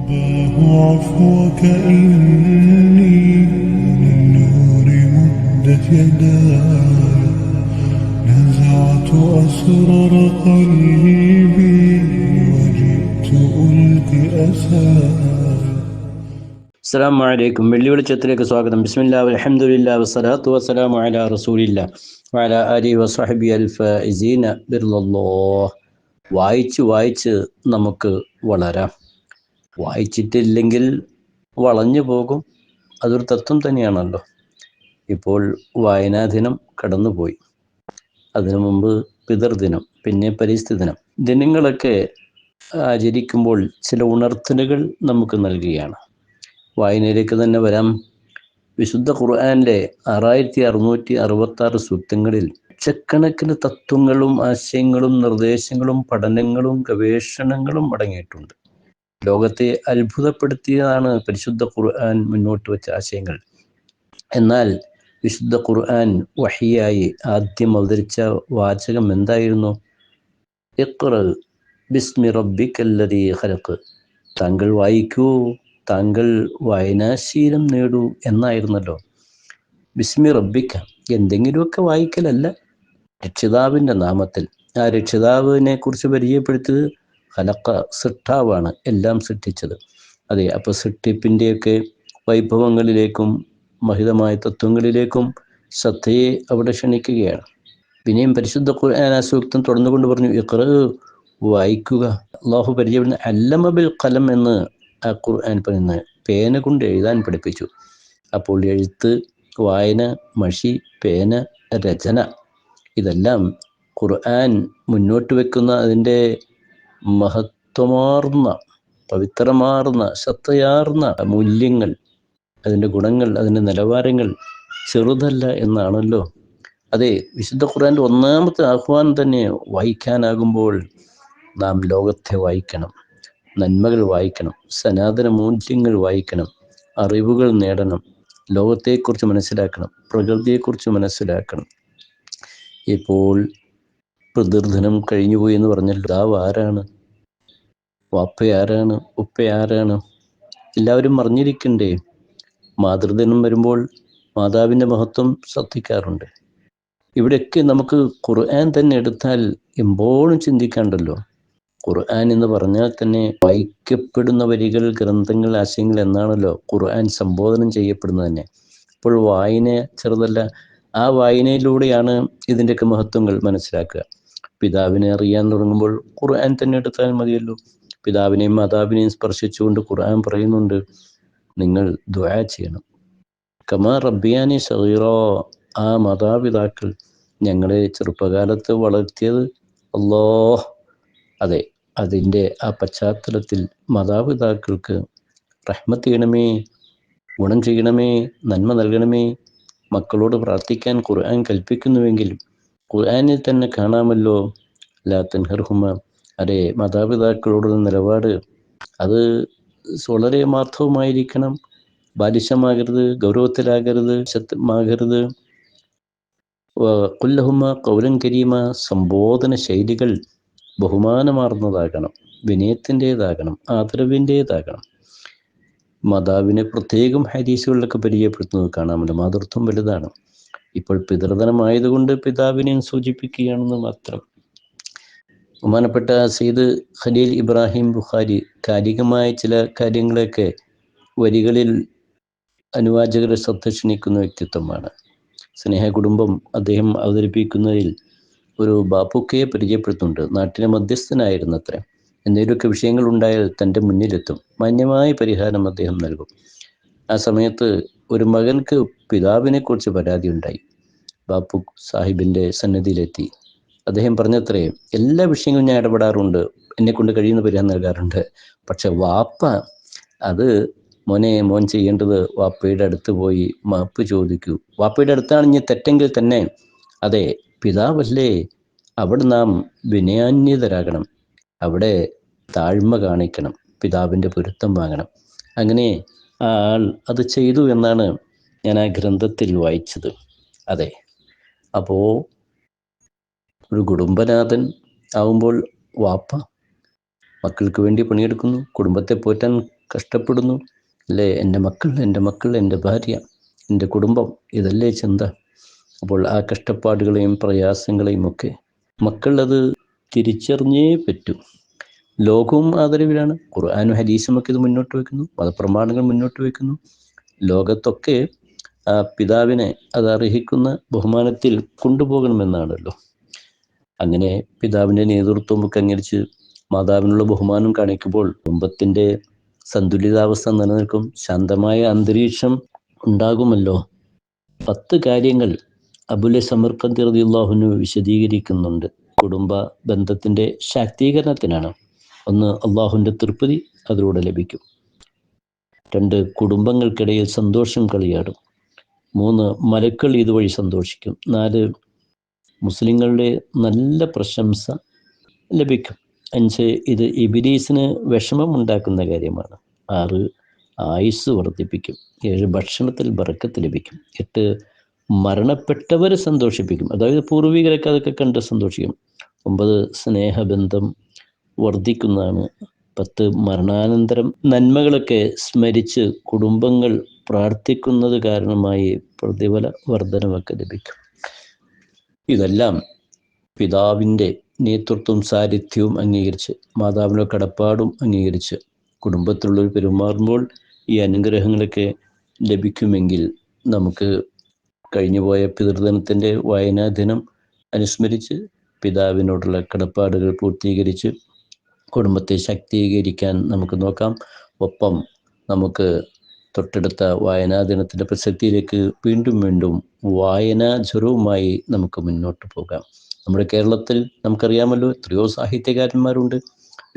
الله عفوك إني للنور مدت يداي نزعت أسرار قلبي وجئت ألقي أساي. അസ്സലാമു അലൈക്കും. വെള്ളിവെളിച്ചത്തിലേക്ക് സ്വാഗതം. ബിസ്മില്ലാഹി വൽഹംദുലില്ലാഹി വസ്സലാത്തു വസ്സലാമു അലാ റസൂലില്ലാ വഅലാ ആലിഹി വസ്വഹ്ബിഹി അൽഫായിസീന ബിർളല്ലാഹ്. വായിച്ച് നമുക്ക് വളരാം. വായിച്ചിട്ടില്ലെങ്കിൽ വളഞ്ഞു പോകും. അതൊരു തത്വം തന്നെയാണല്ലോ. ഇപ്പോൾ വായനാ ദിനം കടന്നുപോയി. അതിനു മുമ്പ് പിതൃദിനം, പിന്നെ പരിസ്ഥിതി ദിനം. ദിനങ്ങളൊക്കെ ആചരിക്കുമ്പോൾ ചില ഉണർത്തലുകൾ നമുക്ക് നൽകുകയാണ്. വായനയിലേക്ക് തന്നെ വരാം. വിശുദ്ധ ഖുർആനിലെ 6666 സൂക്തങ്ങളിൽ ലക്ഷക്കണക്കിന് തത്വങ്ങളും ആശയങ്ങളും നിർദ്ദേശങ്ങളും പഠനങ്ങളും ഗവേഷണങ്ങളും അടങ്ങിയിട്ടുണ്ട്. ലോകത്തെ അത്ഭുതപ്പെടുത്തിയതാണ് പരിശുദ്ധ ഖുർആൻ മുന്നോട്ട് വെച്ച ആശയങ്ങൾ. എന്നാൽ വിശുദ്ധ ഖുർആൻ വഹിയായി ആദ്യം അവതരിച്ച വാചകം എന്തായിരുന്നു? ഇഖ്റ ബിസ്മി റബ്ബിക്കല്ലദീ ഖലഖ്. താങ്കൾ വായിക്കൂ, താങ്കൾ വായനാശീലം നേടൂ എന്നായിരുന്നല്ലോ. ബിസ്മി റബ്ബിക്ക, എന്തെങ്കിലുമൊക്കെ വായിക്കലല്ല, രക്ഷിതാവിൻ്റെ നാമത്തിൽ. ആ രക്ഷിതാവിനെ കുറിച്ച് പരിചയപ്പെടുത്തിയത് ഖലഖ, സൃഷ്ടാവാണ്, എല്ലാം സൃഷ്ടിച്ചത്. അതെ, അപ്പോൾ സൃഷ്ടിപ്പിൻ്റെയൊക്കെ വൈഭവങ്ങളിലേക്കും മഹിതമായ തത്വങ്ങളിലേക്കും ശ്രദ്ധയെ അവിടെ ക്ഷണിക്കുകയാണ്. പിന്നെയും പരിശുദ്ധ ഖുർആൻ ആ സൂക്തം തുടർന്നുകൊണ്ട് പറഞ്ഞു, ഇഖ്റ, വായിക്കുക. അള്ളാഹു പരിചയപ്പെടുന്ന അല്ലമ ബിൽ ഖലം എന്ന് ആ ഖുർആൻ പറയുന്നത് പേന കൊണ്ട് എഴുതാൻ പഠിപ്പിച്ചു. അപ്പോൾ എഴുത്ത്, വായന, മഷി, പേന, രചന, ഇതെല്ലാം ഖുർആൻ മുന്നോട്ട് വെക്കുന്ന അതിൻ്റെ മഹത്വമാർന്ന, പവിത്രമാർന്ന, ശക്തയാർന്ന മൂല്യങ്ങൾ, അതിൻ്റെ ഗുണങ്ങൾ, അതിൻ്റെ നിലവാരങ്ങൾ ചെറുതല്ല എന്നാണല്ലോ. അതെ, വിശുദ്ധ ഖുർആൻ്റെ ഒന്നാമത്തെ ആഹ്വാനം തന്നെ വായിക്കാനാകുമ്പോൾ നാം ലോകത്തെ വായിക്കണം, നന്മകൾ വായിക്കണം, സനാതന മൂല്യങ്ങൾ വായിക്കണം, അറിവുകൾ നേടണം, ലോകത്തെക്കുറിച്ച് മനസ്സിലാക്കണം, പ്രകൃതിയെക്കുറിച്ച് മനസ്സിലാക്കണം. ഇപ്പോൾ പിതൃദിനം കഴിഞ്ഞുപോയി എന്ന് പറഞ്ഞാൽ പിതാവ് ആരാണ്, വാപ്പയാരാണ്, ഉപ്പയാരാണ്, എല്ലാവരും അറിഞ്ഞിരിക്കണ്ടേ? മാതൃദിനം വരുമ്പോൾ മാതാവിൻ്റെ മഹത്വം ശ്രദ്ധിക്കാറുണ്ട്. ഇവിടെയൊക്കെ നമുക്ക് ഖുർആൻ തന്നെ എടുത്താൽ എപ്പോഴും ചിന്തിക്കാണ്ടല്ലോ. ഖുർആൻ എന്ന് പറഞ്ഞാൽ തന്നെ വായിക്കപ്പെടുന്ന വരികൾ, ഗ്രന്ഥങ്ങൾ, ആശയങ്ങൾ എന്നാണല്ലോ ഖുർആൻ സംബോധനം ചെയ്യപ്പെടുന്നത് തന്നെ. അപ്പോൾ വായന ചെറുതല്ല. ആ വായനയിലൂടെയാണ് ഇതിൻ്റെയൊക്കെ മഹത്വങ്ങൾ മനസ്സിലാക്കുക. പിതാവിനെ അറിയാൻ തുടങ്ങുമ്പോൾ ഖുർആൻ തന്നെ എടുത്താൽ മതിയല്ലോ. പിതാവിനെയും മാതാവിനെയും സ്പർശിച്ചുകൊണ്ട് ഖുർആൻ പറയുന്നുണ്ട്, നിങ്ങൾ ദുആ ചെയ്യണം. കമാ റബ്ബിയാനി സഗീറോ, ആ മാതാപിതാക്കൾ ഞങ്ങളെ ചെറുപ്പകാലത്ത് വളർത്തിയത് അല്ലാഹ്. അതെ, അതിൻ്റെ ആ പശ്ചാത്തലത്തിൽ മാതാപിതാക്കൾക്ക് റഹ്മത്ത് ചെയ്യണമേ, ഗുണം ചെയ്യണമേ, നന്മ നൽകണമേ. മക്കളോട് പ്രാർത്ഥിക്കാൻ ഖുർആൻ കൽപ്പിക്കുന്നുവെങ്കിൽ ഖുർആനിൽ തന്നെ കാണാമല്ലോ, ലാ തൻഹർഹുമ. അതെ, മാതാപിതാക്കളോടുള്ള നിലപാട് അത് വളരെ മാർദ്ദവമായിരിക്കണം. ബാലിശമാകരുത്, ഗൗരവത്തിലാകരുത്, ശക്തമാകരുത്. ഖുല്ലഹുമ ഖൗലൻ കരീമ, സംബോധന ശൈലികൾ ബഹുമാനമാർന്നതാകണം, വിനയത്തിൻ്റെതാകണം, ആദരവിൻ്റെതാകണം. മാതാവിനെ പ്രത്യേകം ഹദീസുകളിലൊക്കെ പരിചയപ്പെടുത്തുന്നത് കാണാമല്ലോ. മാതൃത്വം വലുതാണ്. ഇപ്പോൾ പിതൃദിനമായതുകൊണ്ട് പിതാവിനെയും സൂചിപ്പിക്കുകയാണെന്ന് മാത്രം. ബഹുമാനപ്പെട്ട സയ്യിദ് ഖലീൽ ഇബ്രാഹിം ബുഖാരി കാലികമായ ചില കാര്യങ്ങളൊക്കെ വരികളിൽ അനുവാചകരെ ശ്രദ്ധ ക്ഷണിക്കുന്ന വ്യക്തിത്വമാണ്. സ്നേഹ കുടുംബം അദ്ദേഹം അവതരിപ്പിക്കുന്നതിൽ ഒരു ബാപ്പുക്കയെ പരിചയപ്പെടുത്തുന്നുണ്ട്. നാട്ടിലെ മധ്യസ്ഥനായിരുന്നത്രേ. എന്തെങ്കിലുമൊക്കെ വിഷയങ്ങൾ ഉണ്ടായാൽ തൻ്റെ മുന്നിലെത്തും, മാന്യമായ പരിഹാരം അദ്ദേഹം നൽകും. ആ സമയത്ത് ഒരു മകൻക്ക് പിതാവിനെക്കുറിച്ച് പരാതി ഉണ്ടായി. ബാപ്പു സാഹിബിൻ്റെ സന്നിധിയിലെത്തി. അദ്ദേഹം പറഞ്ഞത്രേ, എല്ലാ വിഷയങ്ങളും ഞാൻ ഇടപെടാറുണ്ട്, എന്നെക്കൊണ്ട് കഴിയുന്ന പരിഹാരം നൽകാറുണ്ട്. പക്ഷെ വാപ്പ, അത് മോൻ ചെയ്യേണ്ടത് വാപ്പയുടെ അടുത്ത് പോയി മാപ്പ് ചോദിക്കൂ. വാപ്പയുടെ അടുത്താണ് ഇനി തെറ്റെങ്കിൽ തന്നെ, അതെ, പിതാവല്ലേ, അവിടെ നാം വിനയാന്യതരാകണം, അവിടെ താഴ്മ കാണിക്കണം, പിതാവിൻ്റെ പൊരുത്തം വാങ്ങണം. അങ്ങനെ ആ ആൾ അത് ചെയ്തു എന്നാണ് ഞാൻ ആ ഗ്രന്ഥത്തിൽ വായിച്ചത്. അതെ, അപ്പോൾ ഒരു കുടുംബനാഥൻ ആവുമ്പോൾ വാപ്പ മക്കൾക്ക് വേണ്ടി പണിയെടുക്കുന്നു, കുടുംബത്തെ പോറ്റാൻ കഷ്ടപ്പെടുന്നു അല്ലേ, എൻ്റെ മക്കൾ, എൻ്റെ ഭാര്യ, എൻ്റെ കുടുംബം, ഇതല്ലേ ചിന്ത. അപ്പോൾ ആ കഷ്ടപ്പാടുകളെയും പ്രയാസങ്ങളെയും ഒക്കെ മക്കൾ അത് തിരിച്ചറിഞ്ഞേ പറ്റൂ. ലോകവും ആദരവിലാണ്. ഖുർആനും ഹദീസും ഒക്കെ ഇത് മുന്നോട്ട് വെക്കുന്നു, മതപ്രമാണങ്ങൾ മുന്നോട്ട് വെക്കുന്നു. ലോകത്തൊക്കെ ആ പിതാവിനെ അത് അർഹിക്കുന്ന ബഹുമാനത്തിൽ കൊണ്ടുപോകണമെന്നാണല്ലോ. അങ്ങനെ പിതാവിൻ്റെ നേതൃത്വമൊക്കെ അംഗീകരിച്ച് മാതാവിനുള്ള ബഹുമാനം കാണിക്കുമ്പോൾ കുടുംബത്തിൻ്റെ സന്തുലിതാവസ്ഥ നിലനിൽക്കും, ശാന്തമായ അന്തരീക്ഷം ഉണ്ടാകുമല്ലോ. 10 കാര്യങ്ങൾ അബുൽ സമർഖന്ദി റളിയല്ലാഹു അൻഹു വിശദീകരിക്കുന്നുണ്ട് കുടുംബ ബന്ധത്തിൻ്റെ ശാക്തീകരണത്തിനാണ്. 1, അള്ളാഹുവിൻ്റെ തൃപ്തി അതിലൂടെ ലഭിക്കും. 2, കുടുംബങ്ങൾക്കിടയിൽ സന്തോഷം കളിയാടും. 3, മലക്കൾ ഇതുവഴി സന്തോഷിക്കും. 4, മുസ്ലിങ്ങളുടെ നല്ല പ്രശംസ ലഭിക്കും. 5, ഇത് ഇബ്ലീസിന് വിഷമമുണ്ടാക്കുന്ന കാര്യമാണ്. 6, ആയുസ് വർദ്ധിപ്പിക്കും. 7, ഭക്ഷണത്തിൽ ബറക്കത്ത് ലഭിക്കും. 8, മരണപ്പെട്ടവരെ സന്തോഷിപ്പിക്കും, അതായത് പൂർവികരൊക്കെ അതൊക്കെ കണ്ട് സന്തോഷിക്കും. 9, സ്നേഹബന്ധം വർദ്ധിക്കുന്നതാണ്. 10, മരണാനന്തരം നന്മകളൊക്കെ സ്മരിച്ച് കുടുംബങ്ങൾ പ്രാർത്ഥിക്കുന്നത് കാരണമായി പ്രതിഫല വർധനവൊക്കെ ലഭിക്കും. ഇതെല്ലാം പിതാവിൻ്റെ നേതൃത്വം സാരഥ്യവും അംഗീകരിച്ച് മാതാവിൻ്റെ കടപ്പാടും അംഗീകരിച്ച് കുടുംബത്തിലുള്ളവർ പെരുമാറുമ്പോൾ ഈ അനുഗ്രഹങ്ങളൊക്കെ ലഭിക്കുമെങ്കിൽ നമുക്ക് കഴിഞ്ഞുപോയ പിതൃദിനത്തിൻ്റെ വായനാ ദിനം അനുസ്മരിച്ച് പിതാവിനോടുള്ള കടപ്പാടുകൾ പൂർത്തീകരിച്ച് കുടുംബത്തെ ശാക്തീകരിക്കാൻ നമുക്ക് നോക്കാം. ഒപ്പം നമുക്ക് തൊട്ടടുത്ത വായനാ ദിനത്തിൻ്റെ പ്രസക്തിയിലേക്ക് വീണ്ടും വീണ്ടും വായനാജ്വരവുമായി നമുക്ക് മുന്നോട്ട് പോകാം. നമ്മുടെ കേരളത്തിൽ നമുക്കറിയാമല്ലോ, എത്രയോ സാഹിത്യകാരന്മാരുണ്ട്,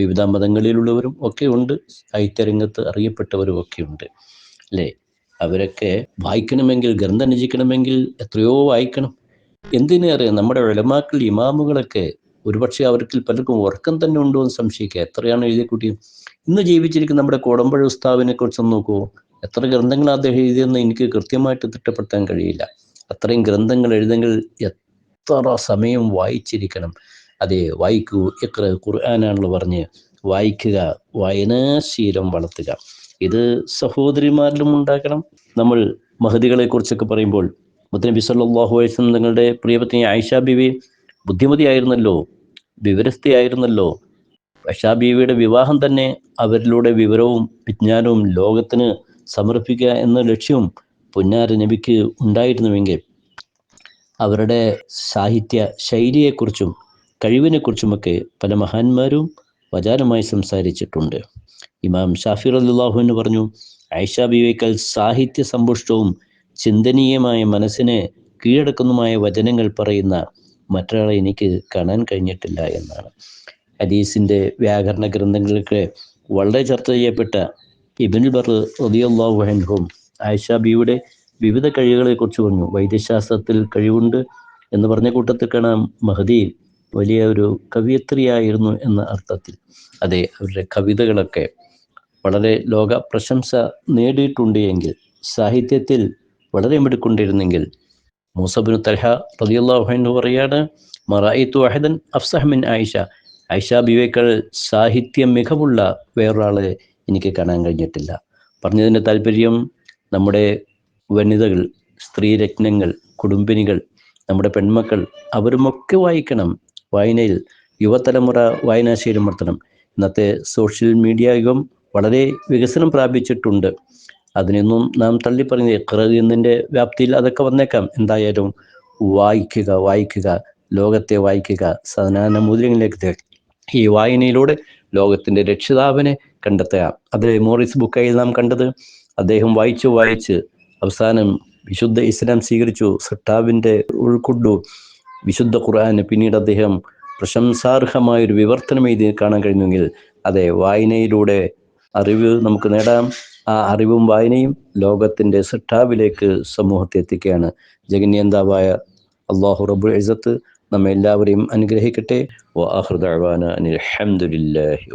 വിവിധ മതങ്ങളിലുള്ളവരും ഒക്കെ ഉണ്ട്, സാഹിത്യരംഗത്ത് അറിയപ്പെട്ടവരും ഒക്കെ ഉണ്ട് അല്ലേ. അവരൊക്കെ വായിക്കണമെങ്കിൽ, ഗ്രന്ഥം രചിക്കണമെങ്കിൽ എത്രയോ വായിക്കണം. എന്തിനേറെ നമ്മുടെ ഉലമാക്കൾ, ഇമാമുകളൊക്കെ ഒരുപക്ഷെ അവർക്ക് പലർക്കും ഉറക്കം തന്നെ ഉണ്ടോ എന്ന് സംശയിക്കുക. എത്രയാണ് എഴുതിക്കൂട്ടി. ഇന്ന് ജീവിച്ചിരിക്കുന്ന നമ്മുടെ കോടമ്പഴ ഉസ്താദിനെ കുറിച്ചൊന്ന് നോക്കൂ. എത്ര ഗ്രന്ഥങ്ങൾ അദ്ദേഹം എഴുതിയെന്ന് എനിക്ക് കൃത്യമായിട്ട് തിട്ടപ്പെടുത്താൻ കഴിയില്ല. അത്രയും ഗ്രന്ഥങ്ങൾ എഴുതെങ്കിൽ എത്ര സമയം വായിച്ചിരിക്കണം. അതെ, വായിക്കൂ, ഇഖ്റ, ഖുർആനാണല്ലോ പറഞ്ഞ് വായിക്കുക, വായനാശീലം വളർത്തുക. ഇത് സഹോദരിമാരിലും ഉണ്ടാക്കണം. നമ്മൾ മഹദികളെ കുറിച്ചൊക്കെ പറയുമ്പോൾ മുത്തനബി സല്ലല്ലാഹു അലൈഹി വസല്ലം തങ്ങളുടെ പ്രിയപത്നി ആയിഷ ബീവി ബുദ്ധിമതിയായിരുന്നല്ലോ, വിവരസ്ഥയായിരുന്നല്ലോ. ആയിഷ ബീവിയുടെ വിവാഹം തന്നെ അവരിലൂടെ വിവരവും വിജ്ഞാനവും ലോകത്തിന് സമർപ്പിക്കുക എന്ന ലക്ഷ്യവും പുന്നാര നബിക്ക് ഉണ്ടായിരുന്നുവെങ്കിൽ അവരുടെ സാഹിത്യ ശൈലിയെക്കുറിച്ചും കഴിവിനെക്കുറിച്ചുമൊക്കെ പല മഹാന്മാരും വചനമായി സംസാരിച്ചിട്ടുണ്ട്. ഇമാം ഷാഫി റളിയല്ലാഹു അൻഹു പറഞ്ഞു, ആയിഷ ബീവിയേക്കാൾ സാഹിത്യ സമ്പുഷ്ടവും ചിന്തനീയമായ മനസ്സിനെ കീഴടക്കുന്നതുമായ വചനങ്ങൾ പറയുന്ന മറ്റൊരാളെ എനിക്ക് കാണാൻ കഴിഞ്ഞിട്ടില്ല എന്നാണ്. ഹദീസിൻ്റെ വ്യാകരണ ഗ്രന്ഥങ്ങൾക്ക് വളരെ ചർച്ച ചെയ്യപ്പെട്ട ഇബ്നുൽ ബർ റളിയല്ലാഹു അൻഹും ആയിഷ ബീവിയുടെ വിവിധ കഴിവുകളെക്കുറിച്ച് പറഞ്ഞു. വൈദ്യശാസ്ത്രത്തിൽ കഴിവുണ്ട് എന്ന് പറഞ്ഞ കൂട്ടത്തിൽ കാണാം മഹദി വലിയ ഒരു കവിയത്രിയായിരുന്നു എന്ന അർത്ഥത്തിൽ. അതെ, അവരുടെ കവിതകളൊക്കെ വളരെ ലോക പ്രശംസ നേടിയിട്ടുണ്ട് എങ്കിൽ, സാഹിത്യത്തിൽ വളരെ മിടുക്കൊണ്ടിരുന്നെങ്കിൽ, മൂസ ഇബ്നു തൽഹ റളിയല്ലാഹു അൻഹു പറയാണ്, മറഅയ്തു അഹദൻ അഫ്സഹ മിൻ ആയിഷ, ആയിഷ ബീവിയേക്കാൾ സാഹിത്യം മികവുള്ള വേറൊരാളെ എനിക്ക് കാണാൻ കഴിഞ്ഞിട്ടില്ല. പറഞ്ഞതിൻ്റെ താല്പര്യം, നമ്മുടെ വനിതകൾ, സ്ത്രീരത്നങ്ങൾ, കുടുംബിനികൾ, നമ്മുടെ പെൺമക്കൾ, അവരുമൊക്കെ വായിക്കണം. വായനയിൽ യുവതലമുറ വായനാശീലം വളർത്തണം. ഇന്നത്തെ സോഷ്യൽ മീഡിയ യുഗം വളരെ വികസനം പ്രാപിച്ചിട്ടുണ്ട്. അതിനൊന്നും നാം തള്ളിപ്പറയുന്നത് ഇഖ്റ എന്നതിൻ്റെ വ്യാപ്തിയിൽ അതൊക്കെ വന്നേക്കാം. എന്തായാലും വായിക്കുക, ലോകത്തെ വായിക്കുക, സനാന മൂല്യങ്ങളിലേക്ക് ഈ വായനയിലൂടെ ലോകത്തിൻ്റെ രക്ഷിതാവിനെ കണ്ടെത്തുക. അത് മോറിസ് ബുക്കായിൽ നാം കണ്ടത്, അദ്ദേഹം വായിച്ച് അവസാനം വിശുദ്ധ ഇസ്ലാം സ്വീകരിച്ചു, സട്ടാവിൻ്റെ ഉൾക്കൊണ്ടു വിശുദ്ധ ഖുർആന്. പിന്നീട് അദ്ദേഹം പ്രശംസാർഹമായൊരു വിവർത്തനം എഴുതി കാണാൻ കഴിഞ്ഞെങ്കിൽ, അതെ, വായനയിലൂടെ അറിവ് നമുക്ക് നേടാം. ആ അറിവും വായനയും ലോകത്തിൻ്റെ സട്ടാവിലേക്ക് സമൂഹത്തെ എത്തിക്കുകയാണ്. ജഗന്യന്താവായ അല്ലാഹു റബ്ബുൽ ഇസ്സത്ത് നമ്മെ എല്ലാവരെയും അനുഗ്രഹിക്കട്ടെ. വആഖിറു ദഅവാന അനിൽ ഹംദുലില്ലാഹി